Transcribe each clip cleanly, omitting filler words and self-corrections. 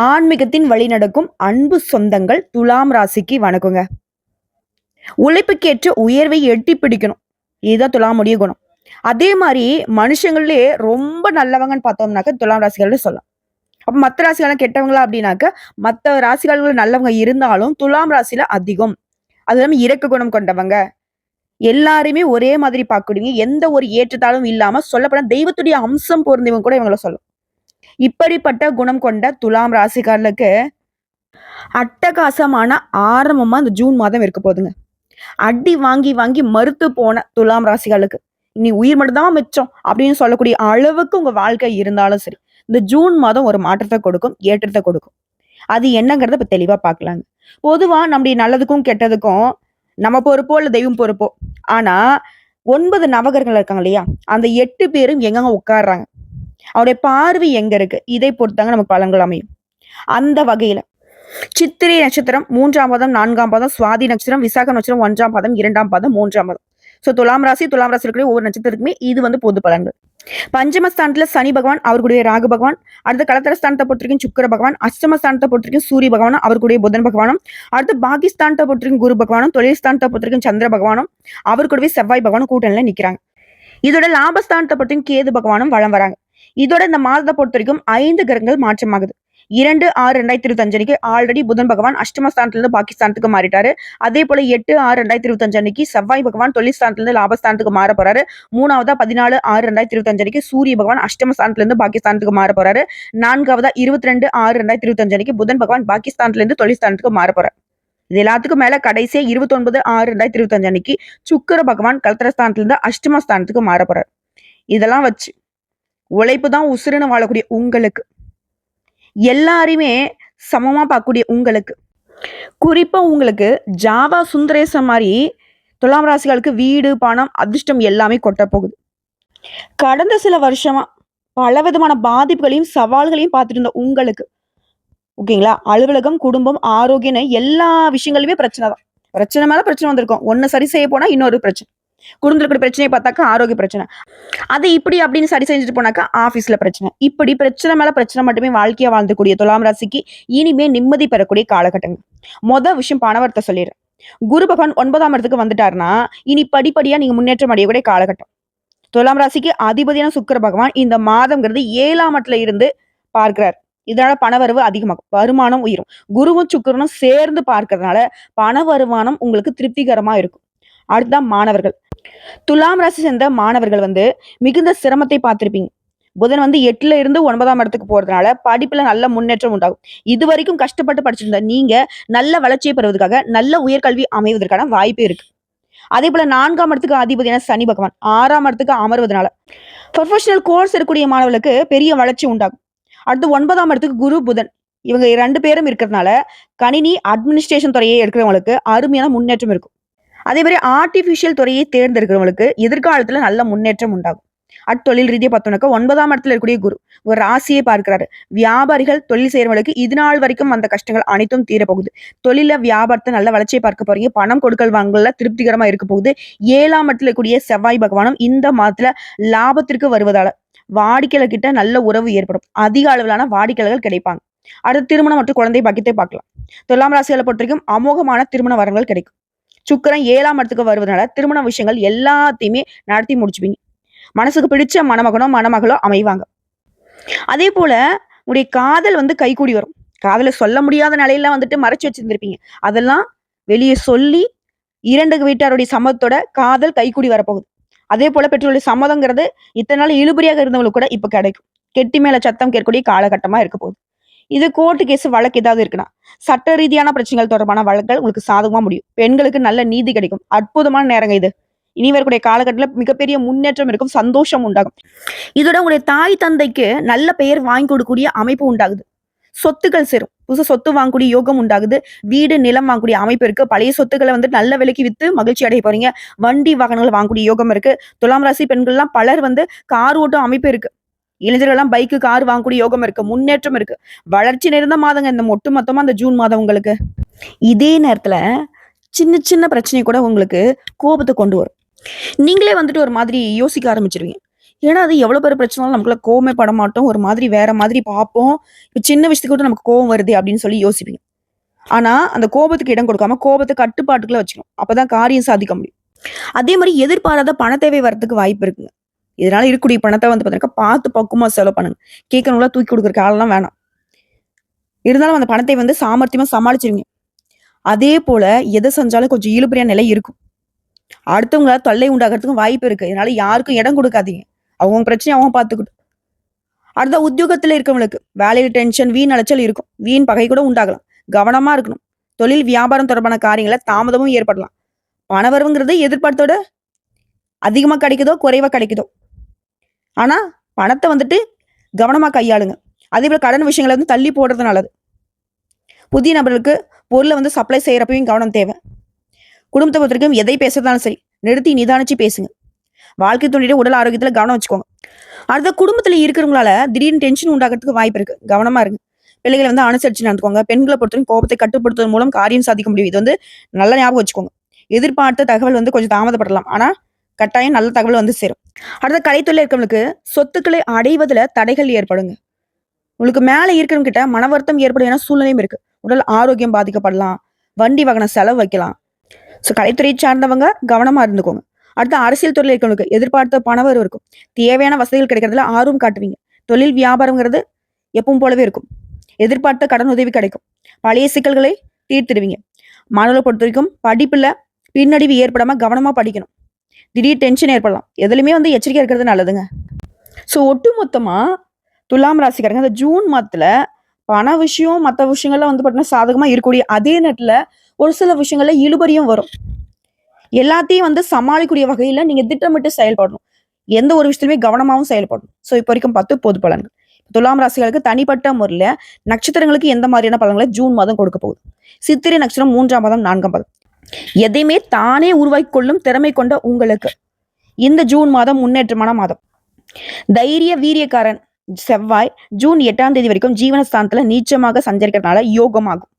ஆன்மீகத்தின் வழி நடக்கும் அன்பு சொந்தங்கள் துலாம் ராசிக்கு வணக்கங்க. உழைப்புக்கேற்ற உயர்வை எட்டி பிடிக்கணும். இதுதான் துலாமுடைய குணம். அதே மாதிரி மனுஷங்களே ரொம்ப நல்லவங்கன்னு பார்த்தோம்னாக்க துலாம் ராசிகள்னு சொல்லலாம். அப்ப மத்த ராசிகள்லாம் கெட்டவங்களா அப்படின்னாக்க, மத்த ராசிகள் நல்லவங்க இருந்தாலும் துலாம் ராசியில அதிகம். அது இல்லாம இரக்க குணம் கொண்டவங்க. எல்லாரையுமே ஒரே மாதிரி பார்க்கக்கூடியவங்க. எந்த ஒரு ஏற்றத்தாழ்வும் இல்லாம சொல்லப்போனா தெய்வத்துடைய அம்சம் பொருந்தியவங்க கூட இவங்கள சொல்லலாம். இப்படிப்பட்ட குணம் கொண்ட துலாம் ராசிக்காரர்களுக்கு அட்டகாசமான ஆரம்பமா இந்த ஜூன் மாதம் இருக்க போகுதுங்க. அடி வாங்கி வாங்கி மறுத்து போன துலாம் ராசிகளுக்கு இனி உயிர் மட்டும் தான் மிச்சம் அப்படின்னு சொல்லக்கூடிய அளவுக்கு உங்க வாழ்க்கை இருந்தாலும் சரி, இந்த ஜூன் மாதம் ஒரு மாற்றத்தை கொடுக்கும், ஏற்றத்தை கொடுக்கும். அது என்னங்கிறத இப்ப தெளிவா பார்க்கலாங்க. பொதுவா நம்முடைய நல்லதுக்கும் கெட்டதுக்கும் நம்ம பொறுப்போ இல்ல தெய்வம் பொறுப்போ. ஆனா 9 நவகிரகங்கள் இருக்காங்க இல்லையா, அந்த 8 பேரும் எங்கெங்க உட்கார்றாங்க, அவருடைய பார்வை எங்க இருக்கு, இதை பொறுத்தாங்க நமக்கு பலன்கள் அமையும். அந்த வகையில சித்திரை நட்சத்திரம் 3ஆம் பாதம், 4ஆம் பாதம், சுவாதி நட்சத்திரம், விசாக நட்சத்திரம் 1ஆம் பாதம், 2ஆம் பாதம், 3ஆம் பாதம். சோ துலாம் ராசி இருக்கிற ஒவ்வொரு நட்சத்திரத்துக்குமே இது வந்து பொது பலன்கள். பஞ்சமஸ்தானத்துல சனி பகவான், அவருடைய ராகு பகவான். அடுத்து களத்திரஸ்தானத்தை பொறுத்திருக்கும் சுக்கிர பகவான். அஷ்டமஸ்தானத்தை பொறுத்திருக்கும் சூரிய பகவானும், அவருடைய புதன் பகவானும். அடுத்து பாகிஸ்தானத்தை பொறுத்திருக்கும் குரு பகவானும், தொழில் ஸ்தானத்தை பொறுத்திருக்கும் சந்திர பகவானும், அவர் கூடவே செவ்வாய் பகவானும் கூட்டணியில நிக்கிறாங்க. இதோட லாபஸ்தானத்தை பொறுத்திருக்கும் கேது பகவானும் வளம் வராங்க. இதோட இந்த மாதத்தை பொறுத்த வரைக்கும் 5 கிரகங்கள் மாற்றமாகுது. 2/6/2025 அன்னைக்கு ஆல்ரெடி புதன் பகவான் அஷ்டமஸ்தானத்திலிருந்து பாகிஸ்தானத்துக்கு மாறிட்டாரு. அதே போல 8/6/2025 அன்னைக்கு செவ்வாய் பகவான் தொழில்ஸ்தானத்திலிருந்து லாபஸ்தானத்துக்கு மாற போறாரு. 3ஆவதா 14/6/2025 அன்னைக்கு சூரிய பகவான் அஷ்டமஸ்தானத்திலிருந்து பாகிஸ்தானத்துக்கு மாற போறாரு. 4ஆவதா 22/6/2025 அன்னைக்கு புதன் பகவான் பாகிஸ்தானத்திலிருந்து தொழில்ஸ்தானத்துக்கு மாற போறாரு. இது எல்லாத்துக்கும் மேல கடைசியா 29/6/2025 அன்னைக்கு சுக்கிர பகவான் கலத்திரஸ்தானத்திலிருந்து அஷ்டமஸ்தானத்துக்கு மாற போறாரு. இதெல்லாம் வச்சு உழைப்பு தான் உசுருன்னு வாழக்கூடிய உங்களுக்கு, எல்லாரையுமே சமமா பார்க்கக்கூடிய உங்களுக்கு, குறிப்பா உங்களுக்கு ஜாவா சுந்தரேசன் மாதிரி துலாம் ராசிகளுக்கு வீடு, பணம், அதிர்ஷ்டம் எல்லாமே கொட்ட போகுது. கடந்த சில வருஷமா பல விதமான பாதிப்புகளையும் சவால்களையும் பார்த்துட்டு இருந்த உங்களுக்கு, ஓகேங்களா, அலுவலகம், குடும்பம், ஆரோக்கியம் எல்லா விஷயங்களுமே பிரச்சனை தான். பிரச்சனை மேல பிரச்சனை வந்திருக்கும். ஒன்னு சரி செய்ய போனா இன்னொரு பிரச்சனை. குடும்பத்துல இருக்கிற பிரச்சனையை பார்த்தாக்கா ஆரோக்கிய பிரச்சனை. அது இப்படி அப்படின்னு சரி செஞ்சுட்டு போனாக்கா ஆபீஸ்ல பிரச்சனை. இப்படி பிரச்சனை மேல பிரச்சனை மட்டுமே வாழ்க்கையா வாழ்ந்துக்கூடிய துலாம் ராசிக்கு இனிமே நிம்மதி பெறக்கூடிய காலகட்டங்கள். விஷயம் பணவரத்தை சொல்லிடுறேன். குரு பகவான் 9ஆம் இடத்துக்கு வந்துட்டாருன்னா இனி படிப்படியா நீங்க முன்னேற்றம் அடையக்கூடிய காலகட்டம். துலாம் ராசிக்கு அதிபதியான சுக்கிர பகவான் இந்த மாதம்ங்கிறது 7ஆம் இடத்துல இருந்து பார்க்கிறார். இதனால பணவரவு அதிகமாகும், வருமானம் உயரும். குருவும் சுக்கிரனும் சேர்ந்து பார்க்கறதுனால பண வருமானம் உங்களுக்கு திருப்திகரமா இருக்கும். அடுத்ததான் மாணவர்கள். துலாம் ராசி சேர்ந்த மாணவர்கள் மிகுந்த சிரமத்தை பார்த்திருப்பீங்க. புதன் 8ல இருந்து 9ஆம் இடத்துக்கு போறதுனால படிப்புல நல்ல முன்னேற்றம் உண்டாகும். இது வரைக்கும் கஷ்டப்பட்டு படிச்சிருந்த நீங்க நல்ல வளர்ச்சியை பெறுவதற்காக நல்ல உயர்கல்வி அமைவதற்கான வாய்ப்பு இருக்கு. அதே போல 4ஆம் இடத்துக்கு அதிபதியான சனி பகவான் 6ஆம் இடத்துக்கு அமர்வதனால ப்ரொஃபஷனல் கோர்ஸ் இருக்கக்கூடிய மாணவர்களுக்கு பெரிய வளர்ச்சி உண்டாகும். அடுத்து 9ஆம் இடத்துக்கு குரு புதன் இவங்க 2 பேரும் இருக்கிறதுனால கணினி அட்மினிஸ்ட்ரேஷன் துறையை எடுக்கிறவங்களுக்கு அருமையான முன்னேற்றம் இருக்கும். அதே மாதிரி ஆர்டிபிஷியல் துறையை தேர்ந்தெடுக்கிறவங்களுக்கு எதிர்காலத்துல நல்ல முன்னேற்றம் உண்டாகும். தொழில் ரீதியா பார்த்தோம்னாக்கா 9ஆம் இடத்துல இருக்கக்கூடிய குரு ஒரு ராசியை பார்க்கிறாரு. வியாபாரிகள், தொழில் செய்யறவங்களுக்கு இது நாள் வரைக்கும் அந்த கஷ்டங்கள் அனைத்தும் தீரப்போகுது. தொழில வியாபாரத்தை நல்ல வளர்ச்சியை பார்க்க போறீங்க. பணம் கொடுக்கல் வாங்கல திருப்திகரமா இருக்க போகுது. 7ஆம் இடத்துல இருக்கக்கூடிய செவ்வாய் பகவானும் இந்த மாதத்துல லாபத்திற்கு வருவதால வாடிக்கையாளர் கிட்ட நல்ல உறவு ஏற்படும். அதிக அளவிலான வாடிக்கையாளர்கள் கிடைப்பாங்க. அடுத்து திருமணம் மற்றும் குழந்தை பாக்கியத்தை பார்க்கலாம். துலாம் ராசிகளை பொறுத்த வரைக்கும் அமோகமான திருமண வரங்கள் கிடைக்கும். சுக்கிரன் 7ஆம் இடத்துக்கு வருவதனால திருமண விஷயங்கள் எல்லாத்தையுமே நடத்தி முடிச்சுப்பீங்க. மனசுக்கு பிடிச்ச மணமகனோ அமைவாங்க. அதே போல உங்களுடைய காதல் கைகூடி வரும். காதல சொல்ல முடியாத நிலையில மறைச்சு வச்சிருந்திருப்பீங்க. அதெல்லாம் வெளியே சொல்லி 2 வீட்டாருடைய சம்மதத்தோட காதல் கைகூடி வரப்போகுது. அதே போல பெற்றோருடைய சம்மதங்கிறது இத்தனை நாள் இழுபறியாக இருந்தவங்களுக்கு கூட இப்ப கிடைக்கும். கெட்டி மேல சத்தம் கேட்கக்கூடிய காலகட்டமா இருக்க போகுது. இது கோர்ட்டு கேஸ் வழக்கு ஏதாவது இருக்குன்னா சட்ட ரீதியான பிரச்சனைகள் தொடர்பான வழக்குகள் உங்களுக்கு சாதகமா முடியும். பெண்களுக்கு நல்ல நீதி கிடைக்கும். அற்புதமான நேரங்க இது. இனி வரக்கூடிய காலகட்டத்துல மிகப்பெரிய முன்னேற்றம் இருக்கும், சந்தோஷம் உண்டாகும். இதோட உங்களுடைய தாய் தந்தைக்கு நல்ல பெயர் வாங்கி கொடுக்கக்கூடிய அமைப்பு உண்டாகுது. சொத்துக்கள் சேரும். புதுசு சொத்து வாங்கக்கூடிய யோகம் உண்டாகுது. வீடு, நிலம் வாங்கக்கூடிய அமைப்பு இருக்கு. பழைய சொத்துக்களை நல்ல விலைக்கு வித்து மகிழ்ச்சி அடைய போறீங்க. வண்டி வாகனங்கள் வாங்கக்கூடிய யோகம் இருக்கு. துலாம் ராசி பெண்கள் எல்லாம் பலர் கார் ஓட்டும் அமைப்பு இருக்கு. இளைஞர்கள் எல்லாம் பைக்கு, கார் வாங்கக்கூடிய யோகம் இருக்கு. முன்னேற்றம் இருக்கு. வளர்ச்சி நிறைந்த மாதங்க இந்த ஒட்டு மொத்தமா இந்த ஜூன் மாதம் உங்களுக்கு. இதே நேரத்துல சின்ன சின்ன பிரச்சனை கூட உங்களுக்கு கோபத்தை கொண்டு வரும். நீங்களே ஒரு மாதிரி யோசிக்க ஆரம்பிச்சிருவீங்க. ஏன்னா, அது எவ்வளோ பெரிய பிரச்சனைனாலும் நமக்குள்ள கோவமே பட மாட்டோம். ஒரு மாதிரி வேற மாதிரி பார்ப்போம். இப்ப சின்ன விஷயத்துக்கு கூட நமக்கு கோவம் வருதே அப்படின்னு சொல்லி யோசிப்பீங்க. ஆனா, அந்த கோபத்துக்கு இடம் கொடுக்காம, கோபத்த கட்டுப்பாட்டுக்குள்ள வச்சுக்கணும். அப்பதான் காரியம் சாதிக்க முடியும். அதே மாரி எதிர்பாராத பண தேவை வரதுக்கு வாய்ப்பு இருக்குங்க. இதனால இருக்கக்கூடிய பணத்த வந்து பார்த்தீங்கன்னா, பார்த்து பக்குவமா செலவு பண்ணுங்க. கேட்கறவங்கள தூக்கி குடுக்குறக்கு ஆள்லாம் வேணாம். இருந்தாலும் அந்த பணத்தை வந்து சாமர்த்தியமா சமாளிச்சுருவீங்க. அதே போல எத செஞ்சாலும் கொஞ்சம் இழுபறியான நிலை இருக்கும். அடுத்தவங்களால தொல்லை உண்டாகுறதுக்கும் வாய்ப்பு இருக்கு. இதனால யாருக்கும் இடம் குடுக்காதீங்க. அவங்கவங்க பிரச்சனைய அவங்க பார்த்துக்கட்டும். அடுத்த உத்தியோகத்துல இருக்கவங்களுக்கு வேலையில டென்ஷன், வீண் அலைச்சல் இருக்கும். வீண் பகை கூட உண்டாகலாம். கவனமா இருக்கணும். தொழில், வியாபாரம் தொடர்பான காரியங்கள்ல தாமதமும் ஏற்படலாம். பணவரவுங்கிறது எதிர்பார்த்தோட அதிகமா கிடைக்குதோ, குறைவா கிடைக்குதோ. ஆனா, பணத்த வந்துட்டு கவனமா கையாளுங்க. அதேபோல கடன் விஷயங்கள வந்து தள்ளி போடுறது நல்லது. புதிய நபர்களுக்கு பொருள வந்து சப்ளை செய்யறப்பயும் கவனம் தேவை. குடும்பத்த பொறுத்தவரைக்கும் எதை பேசுறதாலும் சரி, நிறுத்தி நிதானிச்சு பேசுங்க. வாழ்க்கை துணையுடைய உடல் ஆரோக்கியத்துல கவனம் வச்சுக்கோங்க. அடுத்த குடும்பத்துல இருக்கிறவங்களால திடீர்னு டென்ஷன் உண்டாகிறதுக்கு வாய்ப்பு இருக்கு. கவனமா இருங்க. பிள்ளைகள வந்து அனுசரிச்சு நடந்துக்கோங்க. பெண்கள பொறுத்தவரைக்கும் கோபத்தை கட்டுப்படுத்துவதன் மூலம் காரியம் சாதிக்க முடியும். இது வந்து நல்லா ஞாபகம் வச்சுக்கோங்க. எதிர்பார்த்த தகவல் வந்து கொஞ்சம் தாமதப்படலாம். ஆனா, கட்டாயம் நல்ல தகவல் வந்து சேரும். அடுத்த கலைத்துறையில இருக்கிறவங்களுக்கு சொத்துக்களை அடைவதுல தடைகள் ஏற்படுங்க. உங்களுக்கு மேல இருக்கிறவங்க கிட்ட மன வருத்தம் ஏற்படும் என சூழ்நிலையும் இருக்கு. உடல் ஆரோக்கியம் பாதிக்கப்படலாம். வண்டி வாகன செலவு வைக்கலாம். கலைத்துறையை சார்ந்தவங்க கவனமா இருந்துக்கோங்க. அடுத்து அரசியல் துறையில இருக்கிறவங்களுக்கு எதிர்பார்த்த பணவரவு இருக்கும். தேவையான வசதிகள் கிடைக்கிறதுல ஆர்வம் காட்டுவீங்க. தொழில் வியாபாரங்கிறது எப்பவும் போலவே இருக்கும். எதிர்பார்த்த கடன் உதவி கிடைக்கும். பழைய சிக்கல்களை தீர்த்திடுவீங்க. மாணவர்களை பொறுத்த வரைக்கும் படிப்புல பின்னடைவு ஏற்படாம கவனமா படிக்கணும். திடீர் டென்ஷன் ஏற்படலாம். எதுலையுமே வந்து எச்சரிக்கையா இருக்கிறது நல்லதுங்க. ஒட்டுமொத்தமா துலாம் ராசிக்காரங்க இந்த ஜூன் மாதத்துல பண விஷயம், மத்த விஷயங்கள்லாம் வந்து பார்த்தீங்கன்னா சாதகமா இருக்கக்கூடிய அதே நேரத்துல ஒரு சில விஷயங்கள்ல இழுபறியும் வரும். எல்லாத்தையும் வந்து சமாளிக்கக்கூடிய வகையில நீங்க திட்டமிட்டு செயல்படணும். எந்த ஒரு விஷயத்திலுமே கவனமாவும் செயல்படணும். இப்ப வரைக்கும் 10 பொது பலன்கள். துலாம் ராசிகளுக்கு தனிப்பட்ட முறையில நட்சத்திரங்களுக்கு எந்த மாதிரியான பலன்களை ஜூன் மாதம் கொடுக்க போகுது. சித்திரை நட்சத்திரம் 3ஆம் பாதம், 4ஆம் பாதம். எதையுமே தானே உருவாக்கிக் கொள்ளும் திறமை கொண்ட உங்களுக்கு இந்த ஜூன் மாதம் முன்னேற்றமான மாதம். தைரிய வீரியக்காரன் செவ்வாய் ஜூன் 8ஆம் தேதி வரைக்கும் ஜீவனஸ்தானத்துல நீச்சமாக சஞ்சரிக்கிறதுனால யோகமாகும்.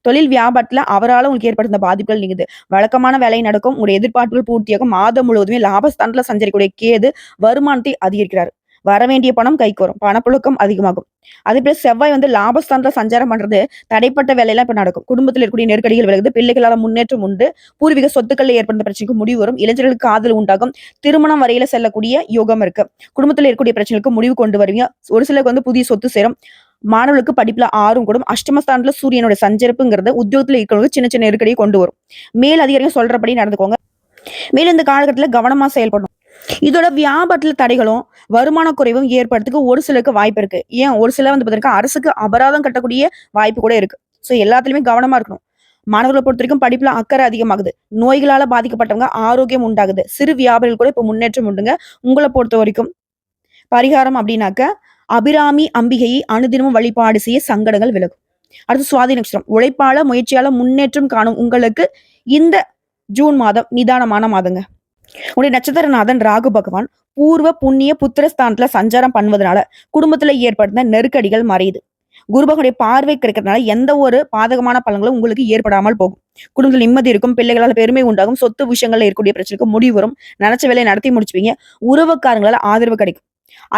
தொழில் வியாபாரத்துல அவரால் உங்களுக்கு ஏற்படுத்த பாதிப்புகள் நீங்குது. வழக்கமான வேலை நடக்கும். உங்களுடைய எதிர்பார்ப்புகள் பூர்த்தியாகும். மாதம் முழுவதுமே லாபஸ்தானத்துல சஞ்சரிக்கக்கூடிய கேது வருமானத்தை அதிகரிக்கிறார். வரவேண்டிய பணம் கைக்கு வரும். பணப்புழக்கம் அதிகமாகும். அதே போல செவ்வாய் வந்து லாபஸ்தானத்துல சஞ்சாரம் பண்றது தடைப்பட்ட வேலையெல்லாம் இப்ப நடக்கும். குடும்பத்தில் இருக்கக்கூடிய நெருக்கடிகள் விலகுது. பிள்ளைகளால முன்னேற்றம் உண்டு. பூர்வீக சொத்துக்கள்ல ஏற்படுத்த பிரச்சனைக்கு முடிவு வரும். இளைஞர்களுக்கு காதல் உண்டாகும். திருமணம் வரையில செல்லக்கூடிய யோகம் இருக்கு. குடும்பத்துல இருக்கக்கூடிய பிரச்சனைகளுக்கு முடிவு கொண்டு வருவீங்க. ஒரு சிலருக்கு வந்து புதிய சொத்து சேரும். மாணவர்களுக்கு படிப்புல ஆர்வம் கூடும். அஷ்டமஸ்தானத்துல சூரியனோட சஞ்சரிப்புங்கிறது உத்தியோகத்துல இருக்கிறவங்களுக்கு சின்ன சின்ன நெருக்கடியை கொண்டு வரும். மேல் அதிகாரிகள் சொல்றபடி நடந்துக்கோங்க. மேலும் இந்த காலகட்டத்துல கவனமா செயல்படணும். இதோட வியாபாரத்துல தடைகளும் வருமான குறைவும் ஏற்படுறதுக்கு ஒரு சிலருக்கு வாய்ப்பு இருக்கு. ஏன் ஒரு சிலர் வந்து பாத்தீங்கன்னா அரசுக்கு அபராதம் கட்டக்கூடிய வாய்ப்பு கூட இருக்கு. எல்லாத்துலயுமே கவனமா இருக்கணும். மாணவர்களை பொறுத்த வரைக்கும் படிப்புல அக்கறை அதிகமாகுது. நோய்களால பாதிக்கப்பட்டவங்க ஆரோக்கியம் உண்டாகுது. சிறு வியாபாரிகள் கூட இப்ப முன்னேற்றம் உண்டுங்க. உங்களை பொறுத்த வரைக்கும் பரிகாரம் அப்படின்னாக்க அபிராமி அம்பிகையை அனுதினமும் வழிபாடு செய்ய சங்கடங்கள் விலகும். அடுத்து சுவாதி நட்சத்திரம். உழைப்பால முயற்சியால முன்னேற்றம் காணும் உங்களுக்கு இந்த ஜூன் மாதம் நிதானமான மாதங்க. உடைய நட்சத்திரநாதன் ராகு பகவான் பூர்வ புண்ணிய புத்திரஸ்தானத்துல சஞ்சாரம் பண்ணுவதனால குடும்பத்துல ஏற்படுத்த நெருக்கடிகள் மறையுது. குரு பகவானுடைய பார்வை கிடைக்கிறதுனால எந்த ஒரு பாதகமான பலன்களும் உங்களுக்கு ஏற்படாமல் போகும். குடும்பத்தில் நிம்மதி இருக்கும். பிள்ளைகளால் பெருமை உண்டாகும். சொத்து விஷயங்கள்ல இருக்கக்கூடிய பிரச்சனைக்கு முடிவு வரும். நினைச்ச வேலையை நடத்தி முடிச்சுவீங்க. உறவுக்காரங்களால ஆதரவு கிடைக்கும்.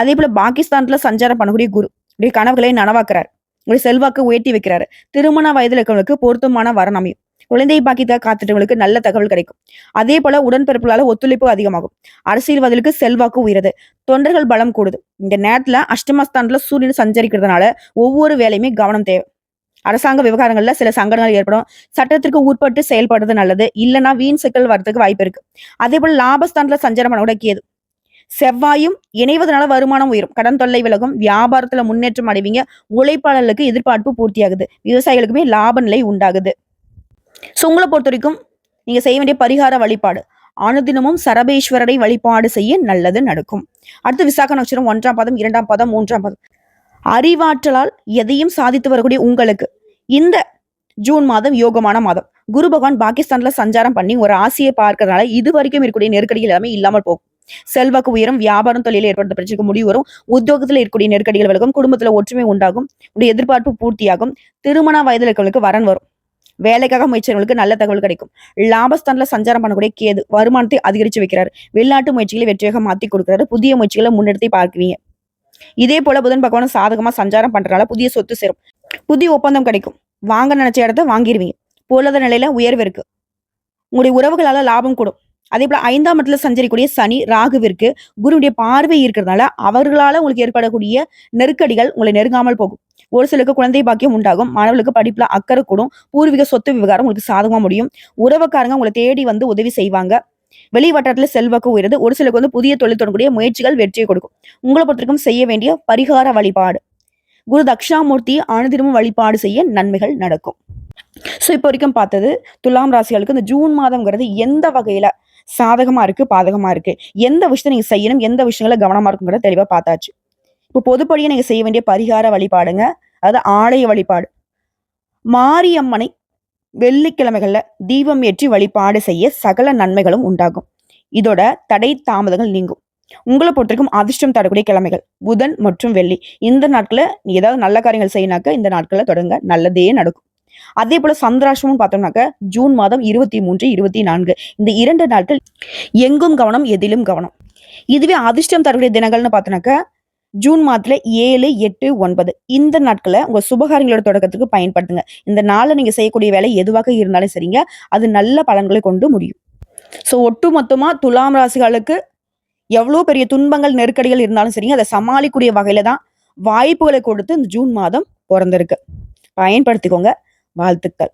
அதே போல பாகிஸ்தான்ல சஞ்சாரம் பண்ணக்கூடிய குரு உடைய கனவுகளை நனவாக்குறாரு. உடைய செல்வாக்கு உயர்த்தி வைக்கிறாரு. திருமண வயதுல இருக்கிறவங்களுக்கு பொருத்தமான வரன் அமையும். குழந்தை பாக்கியத்தை காத்துட்டவங்களுக்கு நல்ல தகவல் கிடைக்கும். அதே போல உடன்பிறப்புகளால ஒத்துழைப்பு அதிகமாகும். அரசியல்வாதிகளுக்கு செல்வாக்கு உயருது. தொண்டர்கள் பலம் கூடுது. இந்த நேரத்துல அஷ்டமஸ்தானத்துல சூரியன் சஞ்சரிக்கிறதுனால ஒவ்வொரு வேலையுமே கவனம் தேவை. அரசாங்க விவகாரங்கள்ல சில சங்கடங்கள் ஏற்படும். சட்டத்திற்கு உட்பட்டு செயல்படுறது நல்லது. இல்லைன்னா வீண் சிக்கல் வரதுக்கு வாய்ப்பு இருக்கு. அதே போல லாபஸ்தானத்துல சஞ்சாரம் பண்ண கூட கேது செவ்வாயும் இணைவதனால வருமானம் உயரும். கடன் தொல்லை விலகும். வியாபாரத்துல முன்னேற்றம் அடைவீங்க. உழைப்பாளர்களுக்கு எதிர்பார்ப்பு பூர்த்தியாகுது. விவசாயிகளுக்குமே லாப நிலை உண்டாகுது. உங்களை பொறுத்த வரைக்கும் நீங்க செய்ய வேண்டிய பரிகார வழிபாடு அனுதினமும் சரபேஸ்வரரை வழிபாடு செய்ய நல்லது நடக்கும். அடுத்து விசாக நட்சத்திரம் 1ஆம் பாதம், 2ஆம் பாதம், 3ஆம் பாதம். அறிவாற்றலால் எதையும் சாதித்து வரக்கூடிய உங்களுக்கு இந்த ஜூன் மாதம் யோகமான மாதம். குரு பகவான் பாகிஸ்தான்ல சஞ்சாரம் பண்ணி ஒரு ஆசையை பார்க்கறதுனால இது வரைக்கும் இருக்கக்கூடிய நெருக்கடிகள் எல்லாமே இல்லாமல் போகும். செல்வாக்கு உயரும். வியாபாரம் தொழில ஏற்படுத்த பிரச்சனைக்கு முடிவு வரும். உத்தியோகத்துல இருக்கக்கூடிய நெருக்கடிகள் விலகும். குடும்பத்துல ஒற்றுமை உண்டாகும். உடைய எதிர்பார்ப்பு பூர்த்தியாகும். திருமண வயதுல இருக்கிறவங்களுக்கு வரன் வரும். வேலைக்காக முயற்சிகளுக்கு நல்ல தகவல் கிடைக்கும். லாபஸ்தானத்துல சஞ்சாரம் பண்ணக்கூடிய கேது வருமானத்தை அதிகரிச்சு வைக்கிறாரு. வெளிநாட்டு முயற்சிகளை வெற்றியாக மாத்தி கொடுக்குறாரு. புதிய முயற்சிகளை முன்னெடுத்து பார்க்குவீங்க. இதே போல புதன் பகவான் சாதகமா சஞ்சாரம் பண்றதுனால புதிய சொத்து சேரும். புதிய ஒப்பந்தம் கிடைக்கும். வாங்க நினைச்ச இடத்த வாங்கிருவீங்க. பொருளாதார நிலையில உயர்வு இருக்கு. உங்களுடைய உறவுகளால லாபம் கூடும். அதே போல 5ஆம் இடத்துல சஞ்சரிக்கூடிய சனி ராகுவிற்கு குருவுடைய பார்வை இருக்கிறதுனால அவர்களால உங்களுக்கு ஏற்படக்கூடிய நெருக்கடிகள் உங்களை நெருங்காமல் போகும். ஒரு சிலருக்கு குழந்தை பாக்கியம் உண்டாகும். மாணவர்களுக்கு படிப்புல அக்கறை கூடும். பூர்வீக சொத்து விவகாரம் உங்களுக்கு சாதகமா முடியும். உறவுக்காரங்க உங்களை தேடி வந்து உதவி செய்வாங்க. வெளி வட்டாரத்துல செல்வாக்கு உயருது. ஒரு சிலருக்கு வந்து புதிய தொழில் தொடங்கக்கூடிய முயற்சிகள் வெற்றியை கொடுக்கும். உங்களை பொறுத்தவரைக்கும் செய்ய வேண்டிய பரிகார வழிபாடு குரு தட்சிணாமூர்த்தி அனுதினமும் வழிபாடு செய்ய நன்மைகள் நடக்கும். சோ இப்போ வரைக்கும் பார்த்தது துலாம் ராசிகளுக்கு இந்த ஜூன் மாதம்ங்கிறது எந்த வகையில சாதகமா இருக்கு, பாதகமா இருக்கு, எந்த விஷயத்தை நீங்க செய்யணும், எந்த விஷயங்கள கவனமா இருக்குங்கிறத தெளிவா பார்த்தாச்சு. இப்போ பொதுப்படியா நீங்க செய்ய வேண்டிய பரிகார வழிபாடுங்க, அதாவது ஆலய வழிபாடு. மாரியம்மனை வெள்ளிக்கிழமைகள்ல தீபம் ஏற்றி வழிபாடு செய்ய சகல நன்மைகளும் உண்டாகும். இதோட தடை தாமதங்கள் நீங்கும். உங்களை பொறுத்தவரைக்கும் அதிர்ஷ்டம் தரக்கூடிய கிழமைகள் புதன் மற்றும் வெள்ளி. இந்த நாட்கள நீ ஏதாவது நல்ல காரியங்கள் செய்யினாக்க இந்த நாட்கள தொடங்க நல்லதே நடக்கும். அதே போல சந்திராஷ்டமம் பார்த்தோம்னாக்க ஜூன் மாதம் 23, 24 இந்த 2 நாட்கள் எங்கும் கவனம், எதிலும் கவனம். இதுவே அதிர்ஷ்டம் தரக்கூடிய தினங்கள்னு பார்த்தோம்னாக்க ஜூன் மாதத்துல 7, 8, 9 இந்த நாட்களை உங்க சுபகாரியங்களோட தொடக்கத்துக்கு பயன்படுத்துங்க. இந்த நாள்ல நீங்க செய்யக்கூடிய வேலை எதுவாக இருந்தாலும் சரிங்க, அது நல்ல பலன்களை கொண்டு முடியும். சோ ஒட்டு மொத்தமா துலாம் ராசிகளுக்கு எவ்வளவு பெரிய துன்பங்கள் நெருக்கடிகள் இருந்தாலும் சரிங்க, அதை சமாளிக்கக்கூடிய வகையில தான் வாய்ப்புகளை கொடுத்து இந்த ஜூன் மாதம் பிறந்திருக்கு. பயன்படுத்திக்கோங்க. வாழ்த்துக்கள்.